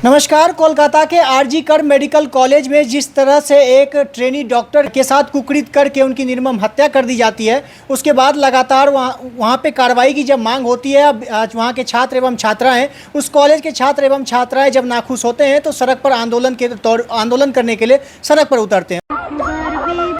नमस्कार। कोलकाता के आरजी कर मेडिकल कॉलेज में जिस तरह से एक ट्रेनी डॉक्टर के साथ कुकृत करके उनकी निर्मम हत्या कर दी जाती है, उसके बाद लगातार वहाँ पे कार्रवाई की जब मांग होती है, अब वहाँ के छात्र एवं छात्राएं, उस कॉलेज के छात्र एवं छात्राएं जब नाखुश होते हैं तो सड़क पर आंदोलन करने के लिए सड़क पर उतरते हैं।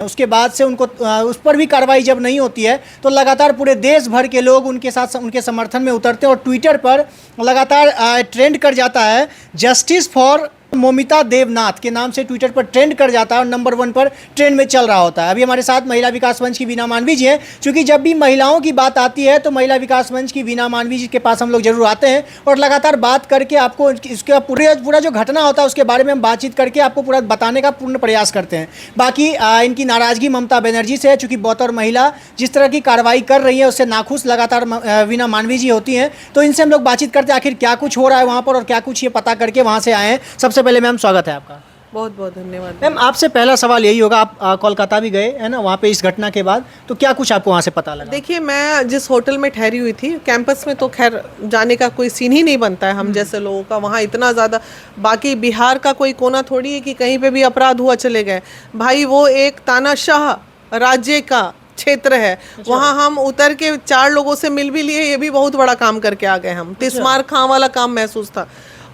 उसके बाद से उनको उस पर भी कार्रवाई जब नहीं होती है तो लगातार पूरे देश भर के लोग उनके साथ उनके समर्थन में उतरते हैं और ट्विटर पर लगातार ट्रेंड कर जाता है। जस्टिस फॉर मोमिता देवनाथ के नाम से ट्विटर पर ट्रेंड कर जाता है और नंबर 1 पर ट्रेंड में चल रहा होता है। अभी हमारे साथ महिला विकास मंच की वीना मानवी जी हैं, क्योंकि जब भी महिलाओं की बात आती है तो महिला विकास मंच की वीना मानवी जी के पास हम लोग जरूर आते हैं और लगातार बात करके आपको इसका पूरा जो घटना होता है उसके बारे में हम बातचीत करके आपको पूरा बताने का पूर्ण प्रयास करते हैं। बाकी इनकी नाराज़गी ममता बनर्जी से है, चूँकि बतौर महिला जिस तरह की कार्रवाई कर रही है उससे नाखुश लगातार वीना मानवी जी होती हैं, तो इनसे हम लोग बातचीत करते हैं आखिर क्या कुछ हो रहा है वहाँ पर और क्या कुछ ये पता करके वहाँ से आए हैं। सबसे पहले मैम स्वागत है आपका। बहुत बहुत धन्यवाद। मैम आपसे पहला सवाल यही होगा, आप कोलकाता भी गए है ना, वहाँ पे इस घटना के बाद तो क्या कुछ आपको वहाँ से पता लगा? देखिए, मैं जिस होटल में ठहरी हुई थी, कैंपस में तो खैर जाने का कोई सीन ही नहीं बनता है हम जैसे लोगों का। वहाँ इतना ज़्यादा, बाकी बिहार का कोई कोना थोड़ी है कि कहीं पे भी अपराध हुआ चले गए भाई। वो एक तानाशाह राज्य का क्षेत्र है। वहाँ हम उतर के 4 लोगों से मिल भी लिए, ये भी बहुत बड़ा काम करके आ गए हम। तिस्मार खां वाला काम महसूस था।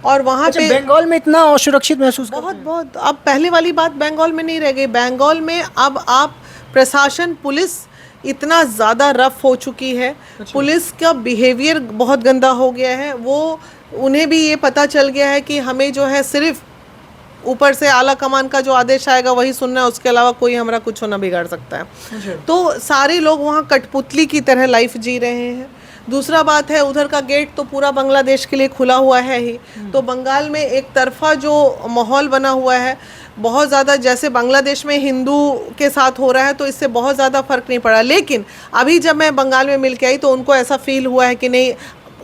और वहाँ पे बंगाल में इतना असुरक्षित महसूस बहुत अब पहले वाली बात बंगाल में नहीं रह गई। बंगाल में अब आप प्रशासन, पुलिस इतना ज़्यादा रफ हो चुकी है। पुलिस का बिहेवियर बहुत गंदा हो गया है। वो उन्हें भी ये पता चल गया है कि हमें जो है सिर्फ ऊपर से आला कमान का जो आदेश आएगा वही सुनना है, उसके अलावा कोई हमारा कुछ होना बिगाड़ सकता है। तो सारे लोग वहाँ कठपुतली की तरह लाइफ जी रहे हैं। दूसरा बात है, उधर का गेट तो पूरा बांग्लादेश के लिए खुला हुआ है ही। तो बंगाल में एक तरफा जो माहौल बना हुआ है, बहुत ज़्यादा जैसे बांग्लादेश में हिंदू के साथ हो रहा है, तो इससे बहुत ज़्यादा फ़र्क नहीं पड़ा। लेकिन अभी जब मैं बंगाल में मिल के आई तो उनको ऐसा फील हुआ है कि नहीं,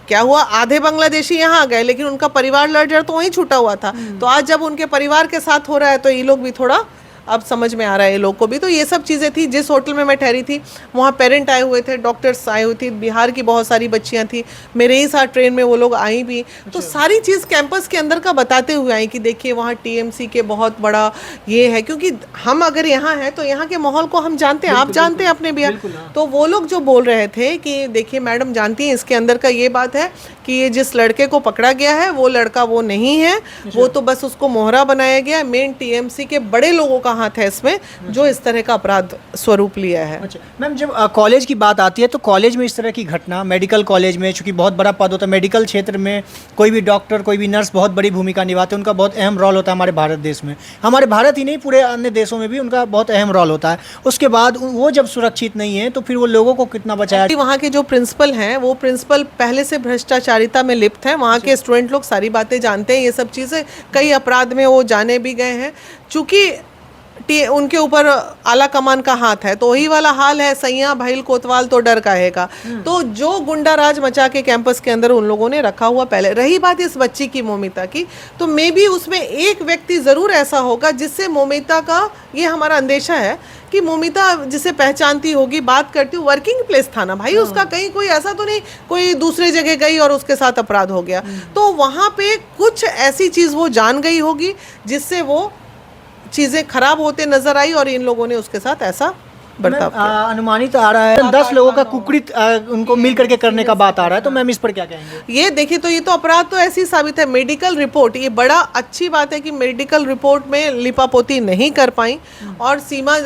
क्या हुआ, आधे बांग्लादेशी यहाँ आ गए लेकिन उनका परिवार लड़ तो वहीं छूटा हुआ था। तो आज जब उनके परिवार के साथ हो रहा है तो ये लोग भी थोड़ा अब समझ में आ रहा है ये लोग को भी। तो ये सब चीज़ें थी। जिस होटल में मैं ठहरी थी वहाँ पेरेंट आए हुए थे, डॉक्टर्स आए हुए थे, बिहार की बहुत सारी बच्चियाँ थी, मेरे ही साथ ट्रेन में वो लोग आई भी। तो सारी चीज़ कैंपस के अंदर का बताते हुए आई कि देखिए वहाँ टीएमसी के बहुत बड़ा ये है, क्योंकि हम अगर यहाँ हैं तो यहाँ के माहौल को हम जानते हैं, आप जानते हैं अपने बिहार। तो वो लोग जो बोल रहे थे कि देखिए मैडम जानती हैं इसके अंदर का ये बात है कि ये जिस लड़के को पकड़ा गया है वो लड़का वो नहीं है, वो तो बस उसको मोहरा बनाया गया है। मेन टीएमसी के बड़े लोगों का हाथ है इसमें, जो इस तरह का अपराध स्वरूप लिया है। अच्छा मैम, जब कॉलेज की बात आती है तो कॉलेज में इस तरह की घटना, मेडिकल कॉलेज में चूँकि बहुत बड़ा पद होता है, मेडिकल क्षेत्र में कोई भी डॉक्टर, कोई भी नर्स बहुत बड़ी भूमिका निभाते हैं, उनका बहुत अहम रोल होता है हमारे भारत देश में। हमारे भारत ही नहीं, पूरे अन्य देशों में भी उनका बहुत अहम रोल होता है। उसके बाद वो जब सुरक्षित नहीं है तो फिर वो लोगों को कितना बचाया? वहाँ के जो प्रिंसिपल हैं वो प्रिंसिपल पहले से भ्रष्टाचारिता में लिप्त हैं। वहाँ के स्टूडेंट लोग सारी बातें जानते हैं, ये सब चीज़ें, कई अपराध में वो जाने भी गए हैं। चूँकि उनके ऊपर आला कमान का हाथ है, तो वही वाला हाल है, सैया भैल कोतवाल तो डर काहेगा। तो जो गुंडा राज मचा के कैंपस के अंदर उन लोगों ने रखा हुआ। पहले रही बात इस बच्ची की, मोमिता की, तो मे बी उसमें एक व्यक्ति ज़रूर ऐसा होगा जिससे मोमिता का, ये हमारा अंदेशा है कि मोमिता जिसे पहचानती होगी, बात करती, वर्किंग प्लेस था ना भाई उसका, कहीं कोई ऐसा तो नहीं कोई दूसरे जगह गई और उसके साथ अपराध हो गया। तो वहाँ पे कुछ ऐसी चीज़ वो जान गई होगी जिससे वो चीज़ें खराब होते नजर आई और इन लोगों ने उसके साथ ऐसा बर्ताव किया। अनुमानित आ रहा है 10 लोगों का कुकृत उनको मिल करके करने का बात आ रहा है, तो मैम इस पर क्या कहेंगे? ये देखिए, तो ये तो अपराध तो ऐसी साबित है। मेडिकल रिपोर्ट, ये बड़ा अच्छी बात है कि मेडिकल रिपोर्ट में लिपापोती नहीं कर पाई और सीमा,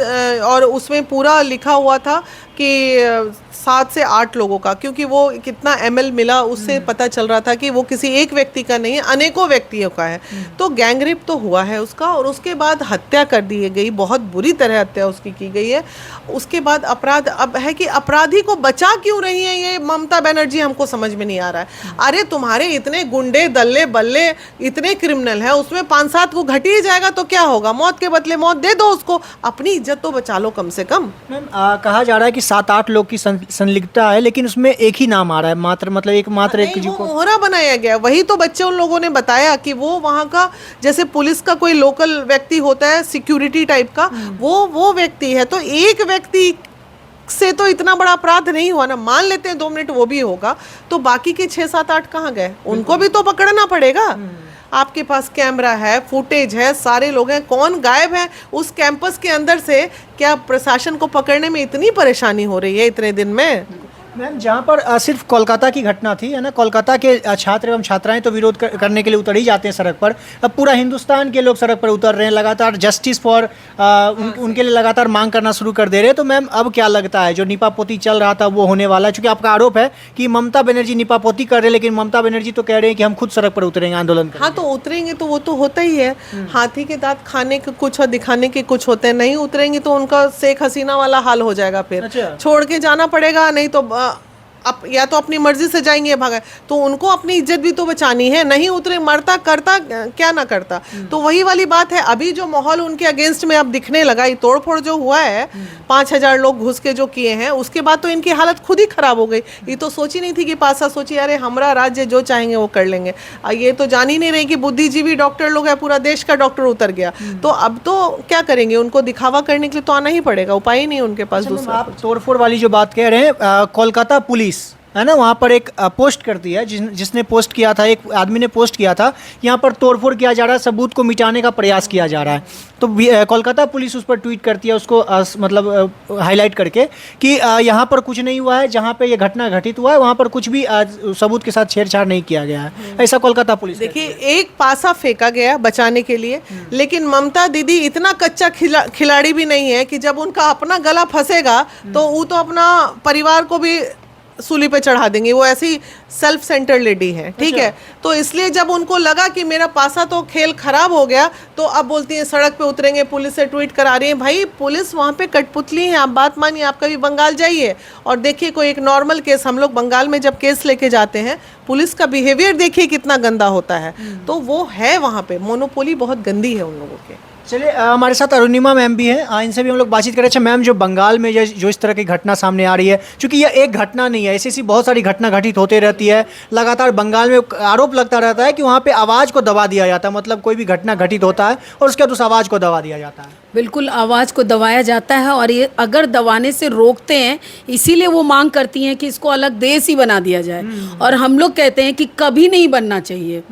और उसमें पूरा लिखा हुआ था कि 7 से 8 लोगों का, क्योंकि वो कितना ml मिला उससे पता चल रहा था कि वो किसी एक व्यक्ति का नहीं है, अनेकों व्यक्तियों का है। तो गैंगरेप तो हुआ है उसका, और उसके बाद हत्या कर दी गई, बहुत बुरी तरह हत्या उसकी की गई है। उसके बाद अपराध अब है कि अपराधी को बचा क्यों रही है ये ममता बनर्जी, हमको समझ में नहीं आ रहा है। अरे तुम्हारे इतने गुंडे दल्ले बल्ले, इतने क्रिमिनल है, उसमें 5-7 को घट ही जाएगा तो क्या होगा, मौत के बदले मौत दे दो उसको, अपनी इज्जत तो बचा लो कम से कम। मैम कहा जा रहा है कि 7-8 लोग की संलिप्तता है, लेकिन उसमें एक ही नाम आ रहा है, मतलब एक मोहरा बनाया गया। वही तो बच्चे उन लोगों ने बताया कि वो वहाँ का, जैसे पुलिस का कोई लोकल व्यक्ति होता है सिक्योरिटी टाइप का, वो व्यक्ति है। तो एक व्यक्ति से तो इतना बड़ा अपराध नहीं हुआ ना, मान लेते हैं 2 मिनट वो भी होगा, तो बाकी के 6, 7, 8 कहाँ गए? उनको भी तो पकड़ना पड़ेगा। आपके पास कैमरा है, फुटेज है, सारे लोग हैं, कौन गायब है उस कैंपस के अंदर से? क्या प्रशासन को पकड़ने में इतनी परेशानी हो रही है इतने दिन में? मैम, जहाँ पर सिर्फ कोलकाता की घटना थी, है ना, कोलकाता के छात्र एवं छात्राएं तो विरोध करने के लिए उतर ही जाते हैं सड़क पर। अब पूरा हिंदुस्तान के लोग सड़क पर उतर रहे हैं, लगातार जस्टिस फॉर उनके लिए लगातार मांग करना शुरू कर दे रहे हैं। तो मैम, अब क्या लगता है जो नीपापोती चल रहा था वो होने वाला है? चूँकि आपका आरोप है कि ममता बनर्जी नीपापोती कर रहे हैं, लेकिन ममता बनर्जी तो कह रहे हैं कि हम खुद सड़क पर उतरेंगे, आंदोलन करेंगे। हाँ, तो उतरेंगे तो वो तो होता ही है। हाथी के दांत खाने के कुछ और दिखाने के कुछ होते हैं। नहीं उतरेंगे तो उनका शेख हसीना वाला हाल हो जाएगा। फिर अच्छा। छोड़ के जाना पड़ेगा, नहीं तो या तो अपनी मर्जी से जाएंगे या भागा। तो उनको अपनी इज्जत भी तो बचानी है। नहीं उतरे, मरता करता क्या ना करता। तो वही वाली बात है। अभी जो माहौल उनके अगेंस्ट में अब दिखने लगा, ये तोड़फोड़ जो हुआ है, 5,000 लोग घुस के जो किए हैं, उसके बाद तो इनकी हालत खुद ही खराब हो गई। ये तो सोची नहीं थी कि पासा सोची अरे हमारा राज्य जो चाहेंगे वो कर लेंगे। ये तो जान ही नहीं रहे कि बुद्धिजीवी डॉक्टर लोग हैं, पूरा देश का डॉक्टर उतर गया। तो अब तो क्या करेंगे? उनको दिखावा करने के लिए तो आना ही पड़ेगा, उपाय ही नहीं उनके पास दूसरा। आप तोड़फोड़ वाली जो बात कह रहे हैं, कोलकाता पुलिस है ना, वहाँ पर एक पोस्ट करती है, जिसने पोस्ट किया था, एक आदमी ने पोस्ट किया था, यहाँ पर तोड़फोड़ किया जा रहा है, सबूत को मिटाने का प्रयास किया जा रहा है। तो कोलकाता पुलिस उस पर ट्वीट करती है, उसको मतलब हाईलाइट करके कि यहाँ पर कुछ नहीं हुआ है, जहाँ पे ये घटना घटित हुआ है वहाँ पर कुछ भी सबूत के साथ छेड़छाड़ नहीं किया गया है। ऐसा कोलकाता पुलिस। देखिए, एक पासा फेंका गया बचाने के लिए, लेकिन ममता दीदी इतना कच्चा खिलाड़ी भी नहीं है कि जब उनका अपना गला फंसेगा तो वो तो अपना परिवार को भी सूली पे चढ़ा देंगे। वो ऐसी सेल्फ सेंटर लेडी है, ठीक है। तो इसलिए जब उनको लगा कि मेरा पासा तो खेल खराब हो गया, तो अब बोलती हैं सड़क पे उतरेंगे, पुलिस से ट्वीट करा रही है। भाई, पुलिस वहाँ पे कठपुतली है। आप बात मानिए, आप कभी बंगाल जाइए और देखिए कोई एक नॉर्मल केस, हम लोग बंगाल में जब केस लेके जाते हैं, पुलिस का बिहेवियर देखिए कितना गंदा होता है। तो वो है वहाँ पे, मोनोपोली बहुत गंदी है उन लोगों के। चलिए, हमारे साथ अरुणिमा मैम भी हैं, इनसे भी हम लोग बातचीत करें। अच्छा मैम, जो बंगाल में जो इस तरह की घटना सामने आ रही है, क्योंकि यह एक घटना नहीं है, ऐसी बहुत सारी घटना घटित होते रहती है लगातार। बंगाल में आरोप लगता रहता है कि वहाँ पे आवाज़ को दबा दिया जाता है, मतलब कोई भी घटना घटित होता है और उसके बाद उस आवाज़ को दबा दिया जाता है। बिल्कुल, आवाज़ को दबाया जाता है, और ये अगर दबाने से रोकते हैं, इसीलिए वो मांग करती हैं कि इसको अलग देश ही बना दिया जाए। और हम लोग कहते हैं कि कभी नहीं बनना चाहिए।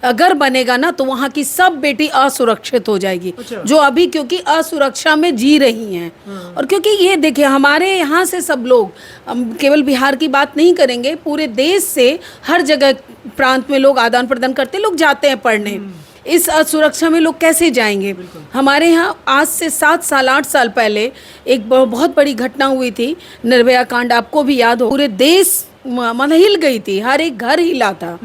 अगर बनेगा ना तो वहाँ की सब बेटी असुरक्षित हो जाएगी। अच्छा। जो अभी क्योंकि असुरक्षा में जी रही हैं, और क्योंकि ये देखिए, हमारे यहाँ से सब लोग, हम केवल बिहार की बात नहीं करेंगे, पूरे देश से हर जगह प्रांत में लोग आदान प्रदान करते, लोग जाते हैं पढ़ने। इस असुरक्षा में लोग कैसे जाएंगे? हमारे यहाँ आज से 7 साल 8 साल पहले एक बहुत बड़ी घटना हुई थी, निर्भया कांड, आपको भी याद हो। पूरे देश मतलब हिल गई थी, हर एक घर हिला था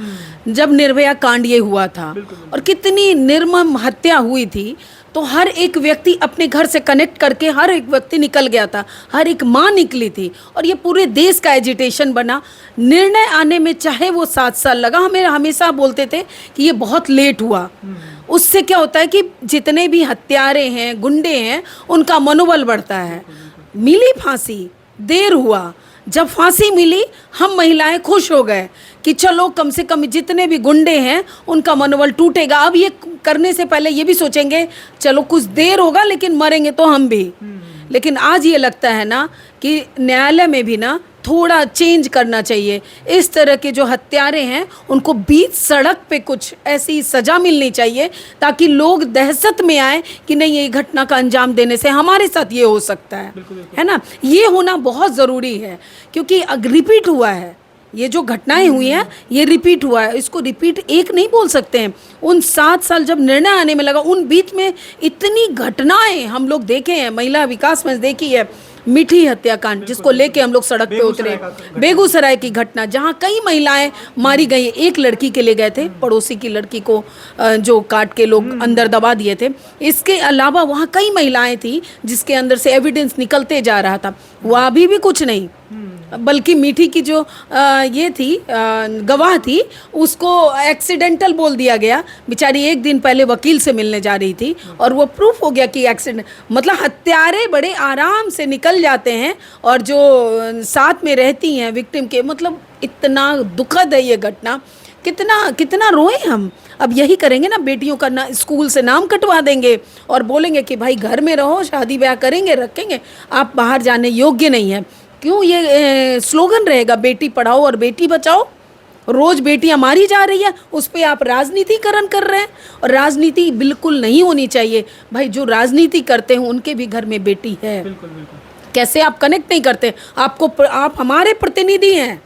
जब निर्भया कांड ये हुआ था। और कितनी निर्मम हत्या हुई थी। तो हर एक व्यक्ति अपने घर से कनेक्ट करके हर एक व्यक्ति निकल गया था, हर एक माँ निकली थी, और ये पूरे देश का एजिटेशन बना। निर्णय आने में चाहे वो 7 साल लगा, हमें हमेशा बोलते थे कि ये बहुत लेट हुआ। उससे क्या होता है कि जितने भी हत्यारे हैं, गुंडे हैं, उनका मनोबल बढ़ता है। मिली फांसी, देर हुआ, जब फांसी मिली हम महिलाएं खुश हो गए कि चलो कम से कम जितने भी गुंडे हैं उनका मनोबल टूटेगा। अब ये करने से पहले ये भी सोचेंगे चलो कुछ देर होगा लेकिन मरेंगे तो हम भी। लेकिन आज ये लगता है ना कि न्यायालय में भी ना थोड़ा चेंज करना चाहिए। इस तरह के जो हत्यारे हैं उनको बीच सड़क पे कुछ ऐसी सज़ा मिलनी चाहिए ताकि लोग दहशत में आए कि नहीं, ये घटना का अंजाम देने से हमारे साथ ये हो सकता है ना। ये होना बहुत ज़रूरी है क्योंकि रिपीट हुआ है। ये जो घटनाएं हुई हैं ये रिपीट हुआ है, इसको रिपीट एक नहीं बोल सकते हैं। उन 7 साल जब निर्णय आने में लगा, उन बीच में इतनी घटनाएं हम लोग देखे हैं। महिला विकास में देखी है मीठी हत्याकांड, जिसको लेके हम लोग सड़क पे उतरे। बेगूसराय की घटना जहाँ कई महिलाएं मारी गई। एक लड़की के लिए गए थे, पड़ोसी की लड़की को जो काट के लोग अंदर दबा दिए थे। इसके अलावा वहाँ कई महिलाएं थी जिसके अंदर से एविडेंस निकलते जा रहा था। वह अभी भी कुछ नहीं, बल्कि मीठी की जो ये थी गवाह थी उसको एक्सीडेंटल बोल दिया गया। बेचारी एक दिन पहले वकील से मिलने जा रही थी और वो प्रूफ हो गया कि एक्सीडेंट। मतलब हत्यारे बड़े आराम से निकल जाते हैं और जो साथ में रहती हैं विक्टिम के, मतलब इतना दुखद है ये घटना। कितना कितना रोए हम। अब यही करेंगे ना, बेटियों का ना स्कूल से नाम कटवा देंगे और बोलेंगे कि भाई घर में रहो, शादी ब्याह करेंगे, रखेंगे, आप बाहर जाने योग्य नहीं है। क्यों ये स्लोगन रहेगा बेटी पढ़ाओ और बेटी बचाओ? रोज बेटियां मारी जा रही है, उस पे आप राजनीतिकरण कर रहे हैं। और राजनीति बिल्कुल नहीं होनी चाहिए भाई। जो राजनीति करते हैं उनके भी घर में बेटी है। बिल्कुल बिल्कुल। कैसे आप कनेक्ट नहीं करते? आप हमारे प्रतिनिधि हैं,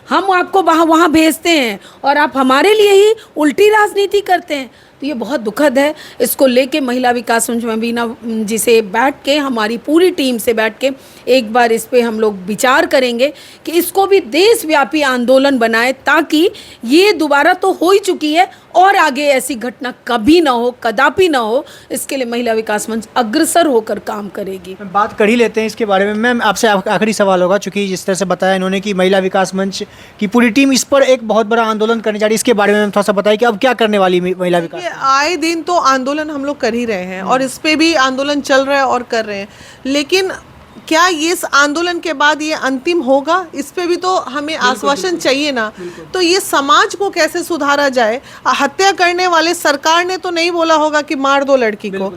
हम आपको वहाँ भेजते हैं और आप हमारे लिए ही उल्टी राजनीति करते हैं। तो ये बहुत दुखद है। इसको लेके महिला विकास मंच में बीना जी से बैठ के, हमारी पूरी टीम से बैठ के एक बार इस पे हम लोग विचार करेंगे कि इसको भी देशव्यापी आंदोलन बनाए, ताकि ये दोबारा तो हो ही चुकी है और आगे ऐसी घटना कभी ना हो, कदापि ना हो। इसके लिए महिला विकास मंच अग्रसर होकर काम करेगी। बात कर ही लेते हैं इसके बारे में। मैम आपसे आखिरी सवाल होगा, चूंकि जिस तरह से बताया इन्होंने कि महिला विकास मंच की पूरी टीम इस पर एक बहुत बड़ा आंदोलन करने जा रही है, इसके बारे में थोड़ा सा बताइए कि अब क्या करने वाली महिला विकास? आए दिन तो आंदोलन हम लोग कर ही रहे हैं और इस पे भी आंदोलन चल रहा है और कर रहे हैं, लेकिन क्या ये इस आंदोलन के बाद ये अंतिम होगा? इस पे भी तो हमें आश्वासन चाहिए ना। तो ये समाज को कैसे सुधारा जाए? हत्या करने वाले सरकार ने तो नहीं बोला होगा कि मार दो लड़की को,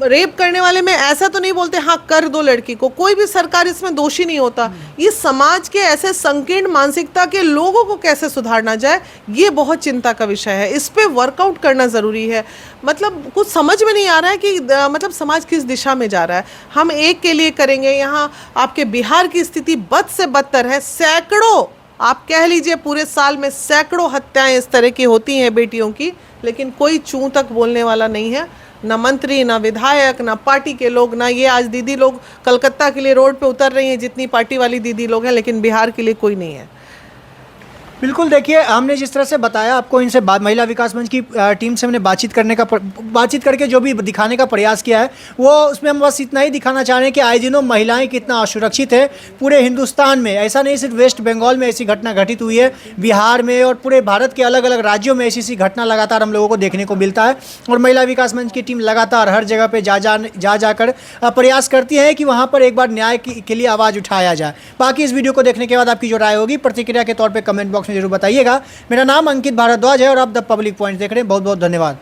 रेप करने वाले में ऐसा तो नहीं बोलते हाँ कर दो लड़की को, कोई भी सरकार इसमें दोषी नहीं होता। ये समाज के ऐसे संकीर्ण मानसिकता के लोगों को कैसे सुधारना जाए, ये बहुत चिंता का विषय है। इस पे वर्कआउट करना ज़रूरी है। मतलब कुछ समझ में नहीं आ रहा है कि मतलब समाज किस दिशा में जा रहा है। हम एक के लिए करेंगे, यहाँ आपके बिहार की स्थिति बद से बदतर है। सैकड़ों, आप कह लीजिए पूरे साल में सैकड़ों हत्याएं इस तरह की होती हैं बेटियों की, लेकिन कोई चूं तक बोलने वाला नहीं है। ना मंत्री, ना विधायक, ना पार्टी के लोग, ना ये आज दीदी लोग कलकत्ता के लिए रोड पे उतर रही हैं जितनी पार्टी वाली दीदी लोग हैं, लेकिन बिहार के लिए कोई नहीं है। बिल्कुल। देखिए, हमने जिस तरह से बताया आपको, इनसे महिला विकास मंच की टीम से हमने बातचीत करके जो भी दिखाने का प्रयास किया है, वो उसमें हम बस इतना ही दिखाना चाह रहे हैं कि आए दिनों महिलाएं कितना असुरक्षित है पूरे हिंदुस्तान में। ऐसा नहीं सिर्फ वेस्ट बंगाल में ऐसी घटना घटित हुई है, बिहार में और पूरे भारत के अलग अलग राज्यों में ऐसी घटना लगातार हम लोगों को देखने को मिलता है। और महिला विकास मंच की टीम लगातार हर जगह पर जाकर प्रयास करती है कि वहाँ पर एक बार न्याय के लिए आवाज़ उठाया जाए। बाकी इस वीडियो को देखने के बाद आपकी जो राय होगी प्रतिक्रिया के तौर पर कमेंट बॉक्स में जरूर बताइएगा। मेरा नाम अंकित भारद्वाज है और आप द पब्लिक पॉइंट देख रहे हैं। बहुत बहुत धन्यवाद।